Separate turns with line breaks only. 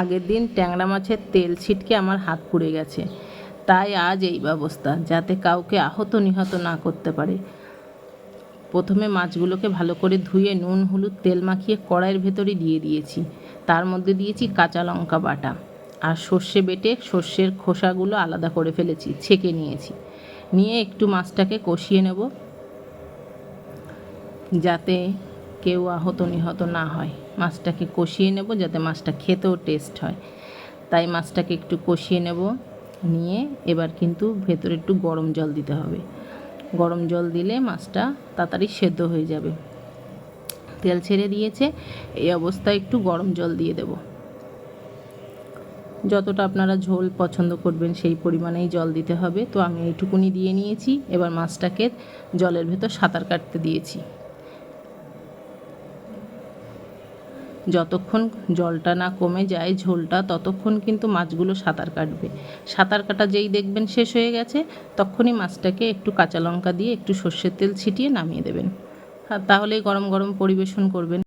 আগের দিন ট্যাংরা মাছের তেল ছিটকে আমার হাত পুড়ে গেছে, তাই আজ এই ব্যবস্থা, যাতে কাউকে আহত নিহত না করতে পারে। প্রথমে মাছগুলোকে ভালো করে ধুয়ে নুন হলুদ তেল মাখিয়ে কড়াইয়ের ভেতরে দিয়ে দিয়েছি। তার মধ্যে দিয়েছি কাঁচা লঙ্কা বাটা আর সর্ষে বেটে সর্ষের খোসাগুলো আলাদা করে ফেলেছি, ছেঁকে নিয়েছি। নিয়ে একটু মাছটাকে কষিয়ে নেব, যাতে কেউ আহত নিহত না হয়। মাছটাকে কষিয়ে নেব যাতে মাছটা খেতেও টেস্ট হয়, তাই মাছটাকে একটু কষিয়ে নেব। নিয়ে এবার কিন্তু ভেতরে একটু গরম জল দিতে হবে। গরম জল দিলে মাছটা তাড়াতাড়ি সেদ্ধ হয়ে যাবে। তেল ছেড়ে দিয়েছে, এই অবস্থায় একটু গরম জল দিয়ে দেব। যতটা আপনারা ঝোল পছন্দ করবেন সেই পরিমাণেই জল দিতে হবে। তো আমি এইটুকুনি দিয়ে নিয়েছি। এবার মাছটাকে জলের ভেতর সাঁতার কাটতে দিয়েছি। যতক্ষণ জলটা না কমে যায় ঝোলটা, ততক্ষণ কিন্তু মাছগুলো সাঁতার কাটবে। সাঁতার কাটা যেই দেখবেন শেষ হয়ে গেছে, তখনই মাছটাকে একটু কাঁচা লঙ্কা দিয়ে একটু সর্ষের তেল ছিটিয়ে নামিয়ে দেবেন। আর তাহলেই গরম গরম পরিবেশন করবেন।